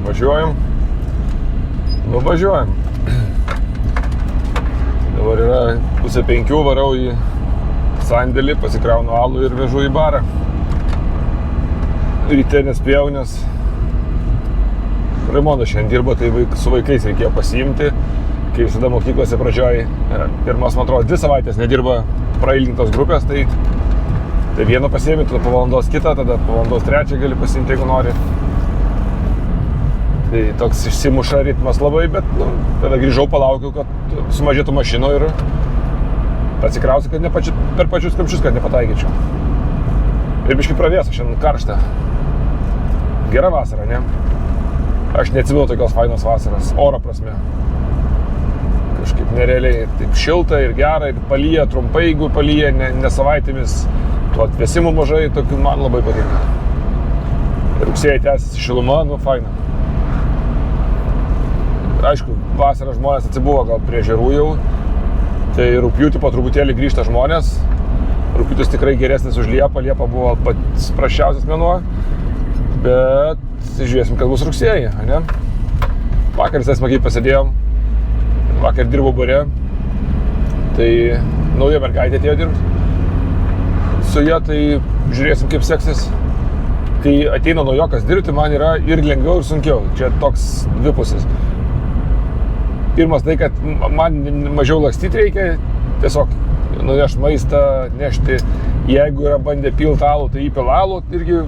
važiuojam. Nuvažiuojam. Dabar yra 4:30, varau į sandėlį, pasikraunu alų ir vežu į barą. Ryte nespėjau, nes Raimondas šiandien dirbo, tai su vaikais reikėjo pasiimti. Kai visada mokyklose pradžioj, pirmas, man atrodo, 2 savaitės nedirba prailgintos grupės, tai vieną pasiėmė, tada po valandos kitą, tada po valandos 3 gali pasiimti, jeigu nori. Tai toks išsimuša ritmas labai, bet tada grįžau, palaukiau, kad sumažėtų mašino ir atsikrausiu, kad per pačius kamščius, kad nepataikyčiau. Ir biškai pravėsu, šiandien karšta. Gera vasara, ne? Aš neatsimenu tokios fainos vasaros, oro prasme. Kažkaip nerealiai, taip šilta ir gera, ir palyja trumpai, jeigu palyja, ne savaitėmis, tų atvėsimų mažai, tokių man labai patinka. Ir rugsėjai tęsiasi šiluma, faina. Aišku, vasarą žmonės atsibuvo gal prie ežerų jau, tai rugpjūtį po truputėlį grįžta žmonės. Rugpjūtis tikrai geresnis už Liepą, Liepa buvo pats prasčiausias mėnuo, bet žiūrėsim, kad bus rugsėjai, ne? Vakar visai smagiai pasėdėjom, vakar dirbau bare, tai nauja mergaitė atėjo dirbti. Su ja tai žiūrėsim, kaip seksis. Kai ateina naujokas dirbti, man yra ir lengviau, ir sunkiau. Čia toks dvipusis. Pirmas tai, kad man mažiau lakstyti reikia, tiesiog nunešti maistą, nešti. Jeigu yra bandę pilt alų, tai įpil alų, irgi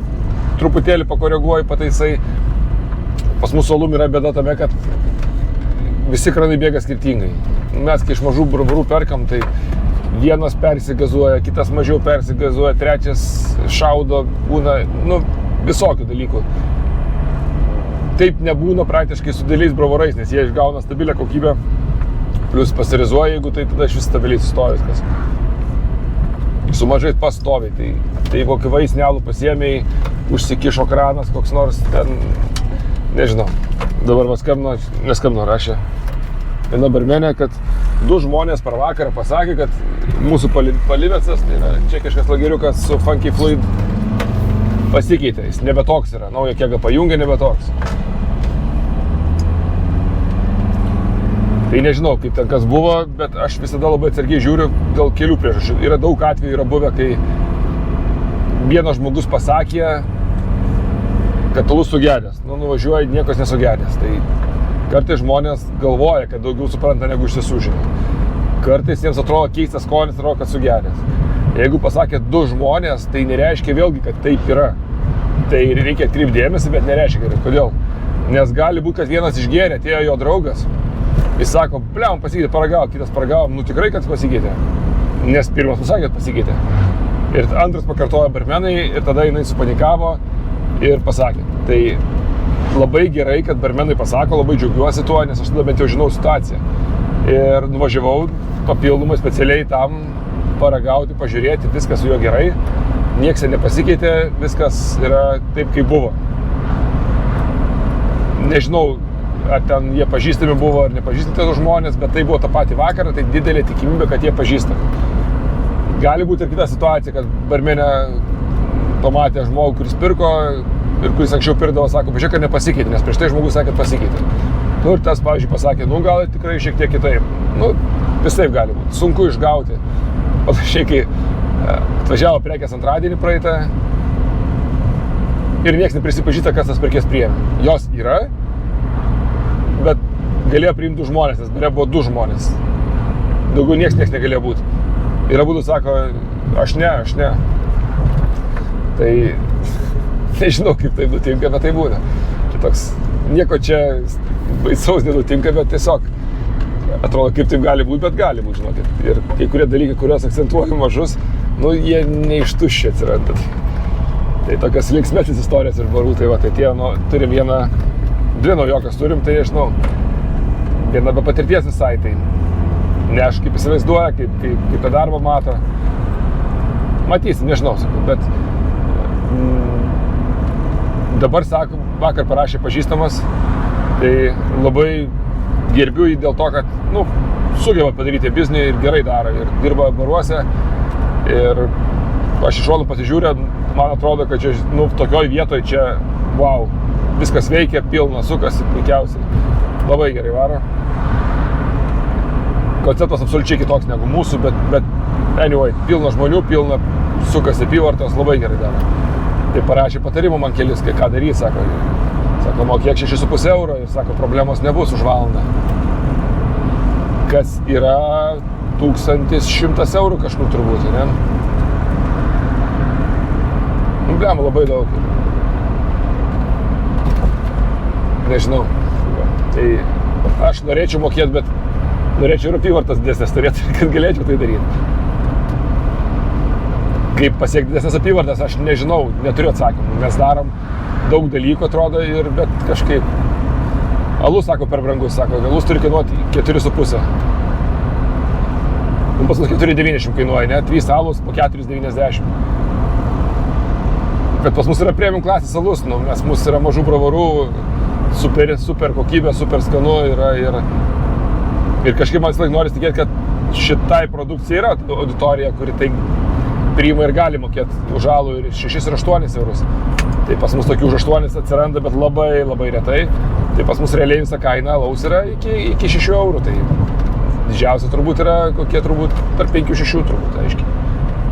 truputėlį pakoreguoju, pataisai. Pas mūsų alum yra bėda tame, kad visi kranai bėga skirtingai. Mes, kai iš mažų barbarų perkam, tai vienas persigazuoja, kitas mažiau persigazuoja, trečias šaudo, būna, visokių dalykų. Taip nebūna praktiškai su dideliais bravorais, nes jie išgauna stabilią kokybę, plus pasirizuoja, jeigu tai tada iš vis stabiliai sustoja viskas. Su mažais pastoviai, tai kokį vaisinį alų pasiėmėjai, užsikišo kranas, koks nors ten, nežinau, dabar neskambino, rašė viena barmenė, kad 2 žmonės per vakarą pasakė, kad mūsų palivecas, tai yra čekiškas lageriukas su Funky Fluid, pasikeitė, jis nebetoks yra, naują kegą pajungė, nebetoks. Tai nežinau, kaip ten kas buvo, bet aš visada labai atsargiai žiūriu dėl kelių priežasčių. Yra daug atvejų, yra buvę, kai vienas žmogus pasakė, kad alus sugedęs. Nuvažiuoja, niekas nesugedęs. Tai kartais žmonės galvoja, kad daugiau supranta, negu iš tiesų žino. Kartais jiems atrodo keistas skonis, atrodo, kad sugedęs. Jeigu pasakė 2 žmonės, tai nereiškia vėlgi, kad taip yra. Tai reikia atkreipti dėmesį, bet nereiškia gerai. Kodėl? Nes gali būti, kad vienas išgėrė, atėjo jo draugas. Jis sako, bliam, pasikeitė, paragavo, kitas paragavo, tikrai, kad pasikeitė. Nes pirmas pasakė, kad pasikeitė. Ir antras pakartojo barmenai ir tada jinai supanikavo ir pasakė. Tai labai gerai, kad barmenai pasako, labai džiaugiuosi tuo, nes aš tada bent jau žinau situaciją. Ir nuvažiavau papildomai specialiai tam paragauti, pažiūrėti, viskas su juo gerai, nieks nepasikeitė, viskas yra taip, kaip buvo. Nežinau, ar ten jie pažįstami buvo, ar nepažįstami tos žmonės, bet tai buvo tą patį vakarą, tai didelė tikimybė, kad jie pažįstami. Gali būti ir kita situacija, kad barmenė pamatė žmogų, kuris pirko ir kuris anksčiau pirdavo, sako, pažiūrėk, kad nepasikeitė, nes prieš tai žmogus sakė, kad pasikeitė. Ir tas, pavyzdžiui, pasakė, gal tikrai šiek tiek kitaip. Visaip gali būti, sunku išgauti. Panašiai, kai atvažiavo prekės antradienį praeitą ir nieks neprisipažįsta, kas tas prekės priėmė. Jos yra, bet galėjo priimti 2 žmonės, nes bare buvo 2 žmonės. Daugiau nieks negalėjo būti. Ir abudu sako, aš ne. Tai nežinau, kaip tai nutinka, bet tai būna. Tai toks, nieko čia baisaus nenutinka, bet tiesiog atrodo, kaip taip gali būti, bet gali būti, žinokit. Ir kai kurie dalykai, kuriuos akcentuoju mažus, jie ne iš tuščio atsiranda. Tai tokios linksmesnės istorijos iš barų, tai va, tai tie, turim 2 naujokas turim, tai aš viena be patirties visai, tai ne aš kaip įsivaizduoja, kaip tą darbą mato. Matysim, nežinau, bet dabar, sako, vakar parašė pažįstamas, tai labai gerbiu jį dėl to, kad, sugeba padaryti biznį ir gerai daro, ir dirba baruose, ir aš iš šonų pasižiūrė, man atrodo, kad čia, tokioj vietoj čia, wow, viskas veikia, pilna, sukasi, puikiausiai. Labai gerai varo. Konceptas absoliučiai kitoks negu mūsų, bet anyway, pilna žmonių, pilna sukasi apyvartos, labai gerai daro. Tai parašė patarimų man kelis, ką daryti, sako, mokėk 6,5 euro ir sako, problemos nebus už valandą. Kas yra 1100 eurų kažkur turbūt, ne? Blema labai daug. Nežinau. Tai aš norėčiau mokėti, bet norėčiau ir apyvartas didesnės turėti, kad galėčiau tai daryti. Kaip pasiekti didesnės apyvartas, aš nežinau, neturiu atsakymų. Mes darom daug dalykų, atrodo, bet kažkaip... Alus, sako, per brangus, sako, alus turi kainuoti 4,5. Pas mus 4,90 kainuoja, ne? 3 alus po 4,90. Bet pas mus yra premium klasės alus, nes mūsų yra mažų bravarų, super kokybė, super skanu yra ir kažkaip man visąlaik noris tikėti, kad šitai produkcija yra auditorija, kuri tai priima ir gali mokėti už alų ir 6 ir 8 eurus. Tai pas mus tokių už 8 atsiranda, bet labai, labai retai. Tai pas mus realiai visa kaina alaus yra iki 6 eurų. Tai didžiausia turbūt yra kokie turbūt tarp 5-6 turbūt, aiškiai.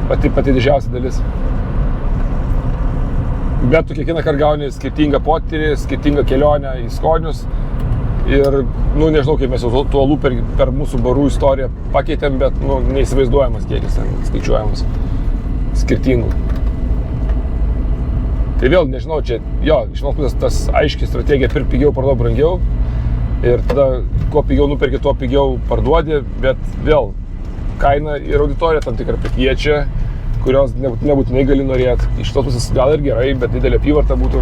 Pati didžiausia dalis. Bet tu kiekvieną kartą gauni skirtingą potyrį, skirtingą kelionę į skonius. Ir, nežinau, kaip mes jau tų alų per mūsų barų istoriją pakeitėm, bet, neįsivaizduojamas kiekis, skaičiuojamas skirtingų. Tai vėl, nežinau, čia, iš vienos pusės tas aiškiai strategija pirk pigiau, parduok brangiau. Ir tada, kuo pigiau nuperki, tuo pigiau parduodi, bet vėl, kaina ir auditorija tam tikrą prikviečia, kurios nebūtinai gali norėti. Iš tos pusės gal ir gerai, bet didelė apyvarta būtų.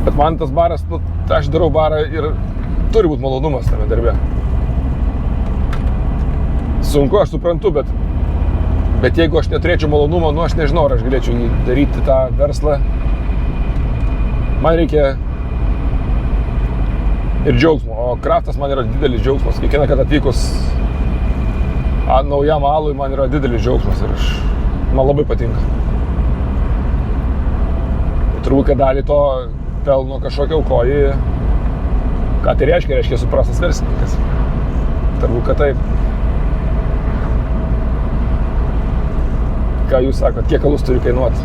Bet man tas baras, aš darau barą ir turi būti malonumas tame darbe. Sunku, aš suprantu, bet jeigu aš neturėčiau malonumo, aš nežinau, ar aš galėčiau jį daryti tą verslą. Man reikia ir džiaugsmo, o kraftas man yra didelis džiaugsmas. Kiekvieną kartą atvykus naujam alui man yra didelis džiaugsmas ir man labai patinka. Turbūt, kad dalį to pelno kažkokia aukoji, ką tai reiškia suprastas verslininkas. Turbūt, kad taip. Ką jūs sakot, kiek alus turi kainuoti?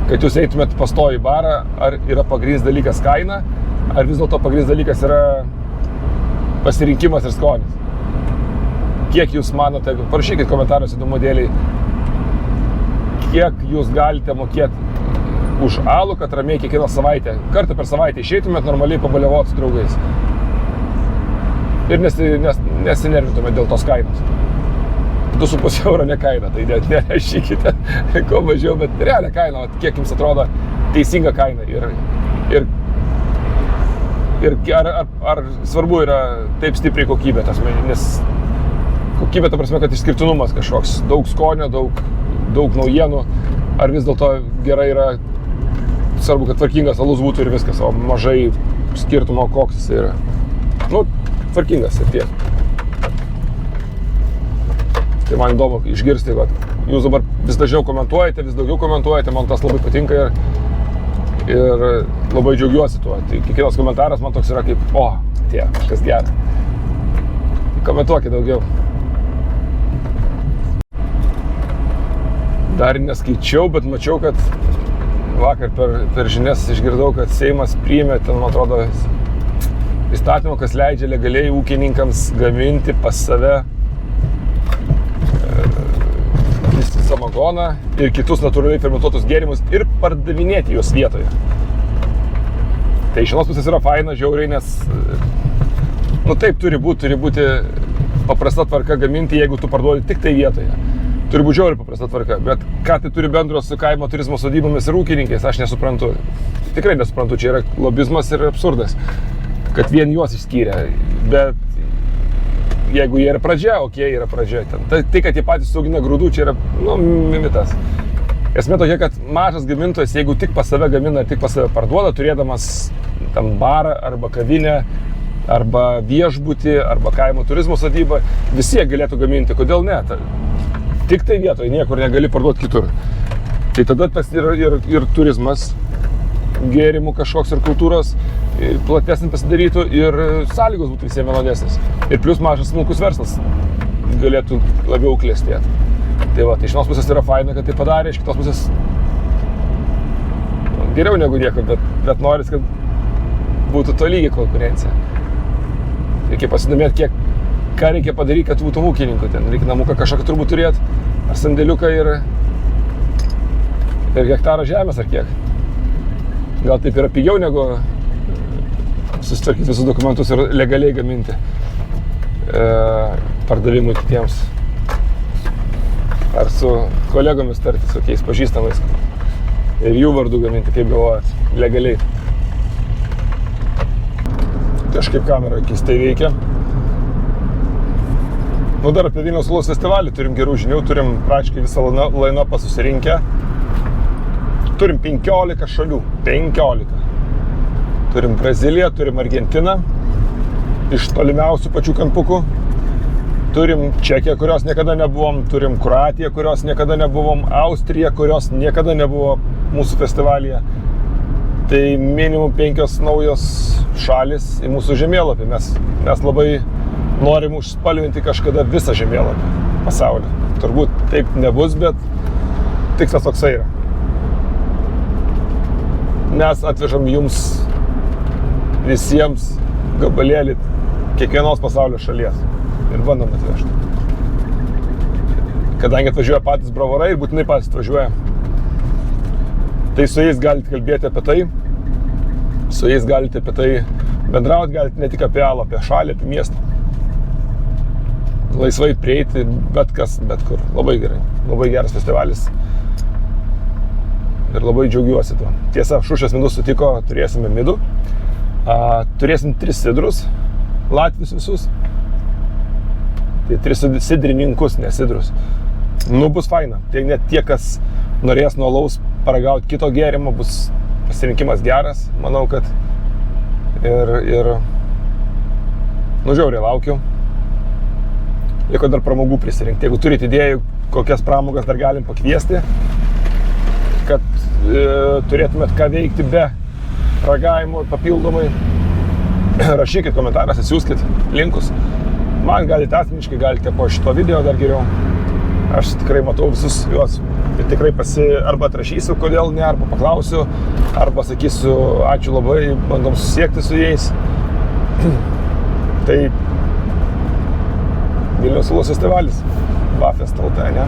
Kad jūs eitumėt pastoji į barą, ar yra pagrindinis dalykas kaina, ar vis dėlto pagrindinis dalykas yra pasirinkimas ir skonis? Kiek jūs manote, parašykit komentaruose įdomu dėliai, kiek jūs galite mokėti už alų, kad ramiai kiekvieną savaitę, kartą per savaitę išeitumėt normaliai pabaliavoti su draugais. Ir nesinervintumėt dėl tos kainos. 2,5 euro ne kaina, tai nerašykite, ko mažiau, bet realią kainą, kiek jums atrodo teisinga kaina. Ir ar svarbu yra taip stipriai kokybė, nes kokybė, ta prasme, kad išskirtinumas kažkoks, daug skonio, daug naujienų, ar vis dėlto gerai yra, svarbu, kad tvarkingas alus būtų ir viskas, o mažai skirtumo koks jis yra. Tvarkingas ir tiek. Tai man įdomu išgirsti, kad jūs dabar vis dažniau komentuojate, vis daugiau komentuojate, man tas labai patinka ir labai džiaugiuosi tuo. Tai kiekvienas komentaras man toks yra kaip, kažkas gera. Tai komentuokit daugiau. Dar neskaičiau, bet mačiau, kad vakar per žinias išgirdau, kad Seimas priėmė, ten, man atrodo, įstatymą, kas leidžia legaliai ūkininkams gaminti pas save samagoną ir kitus natūraliai fermentuotus gėrimus ir pardavinėti juos vietoje. Tai iš vienos pusės yra faina, žiauriai, nes taip turi būti paprasta tvarka gaminti, jeigu tu parduodi tik tai vietoje. Turi būti žiauriai paprasta tvarka, bet ką tai turi bendro su kaimo turizmo sodybomis ir ūkininkais, aš nesuprantu. Tikrai nesuprantu, čia yra lobizmas ir absurdas, kad vien juos išskyrė, bet jeigu jie yra pradžia, yra pradžia ten. Tai, kad jie patys augina grūdų, čia yra, mitas. Esmė tokia, kad mažas gamintojas, jeigu tik pas save gamina ir tik pas save parduoda, turėdamas tam barą arba kavinę, arba viešbutį, arba kaimo turizmo sodybą, visi galėtų gaminti. Kodėl ne? Tik tai vietoje, niekur negali parduoti kitur. Tai tada tas ir turizmas gėrimų kažkoks ir kultūros platesnį pasidarytų ir sąlygos būtų visiems vienodesnis. Ir plius mažas smulkus verslas galėtų labiau klestėti. Tai va, tai iš vienos pusės yra faina, kad tai padarė, iš kitos pusės geriau negu nieko, bet noris, kad būtų tolygi konkurencija. Reikia pasidomėti, ką reikia padaryti, kad būtų ūkininkų. Ten reikia namuką kažką turbūt turėti, ar sandėliuką ir hektarą žemės ar kiek. Gal taip yra pigiau negu susitvarkyti visus dokumentus ir legaliai gaminti pardavimui kitiems. Ar su kolegomis tarti, su kokiais pažįstamais ir jų vardu gaminti, kaip galvojat, legaliai. Kažkaip kamera keistai veikia. Nu dar apie Vilniaus alaus festivalį turim gerų žinių, turim praktiškai visą line-upą susirinkę. Turim 15 šalių, 15. Turim Braziliją, turim Argentiną, iš tolimiausių pačių kampukų. Turim Čekiją, kurios niekada nebuvom, turim Kroatiją, kurios niekada nebuvom, Austriją, kurios niekada nebuvo mūsų festivalyje. Tai minimum 5 naujos šalis į mūsų žemėlapį. Mes labai norim užspalvinti kažkada visą žemėlapį pasaulį. Turbūt taip nebus, bet tikslas toksai yra. Mes atvežam jums visiems gabalėlį kiekvienos pasaulio šalies ir bandom atvežti. Kadangi atvažiuoja patys bravorai ir būtinai patys atvažiuoja, tai su jais galite kalbėti apie tai, su jais galite apie tai bendrauti, galite ne tik apie alą, apie šalį, apie miestą. Laisvai prieiti bet kas, bet kur. Labai gerai, labai geras festivalis. Ir labai džiaugiuosi tuo. Tiesa, Šušės midus sutiko, turėsime midų. Turėsim 3 sidrus, latvius visus. Tai 3 sidrininkus, ne sidrus. Nu, bus faina. Tai net tie, kas norės nuo alaus paragauti kito gėrimo, bus pasirinkimas geras. Manau, kad ir nu, žiauriai laukiu. Liko dar pramogų prisirinkti. Jeigu turite idėjų, kokias pramogas dar galim pakviesti, kad turėtumėt ką veikti be ragavimo papildomai, rašykit komentaras, atsiųskit linkus. Man galite asmeniškai, galite po šito video dar geriau. Aš tikrai matau visus juos ir tikrai arba atrašysiu, kodėl ne, arba paklausiu, arba sakysiu ačiū labai, bandom susiekti su jais. Tai Vilniaus alaus festivalis, Bafest LT, ne?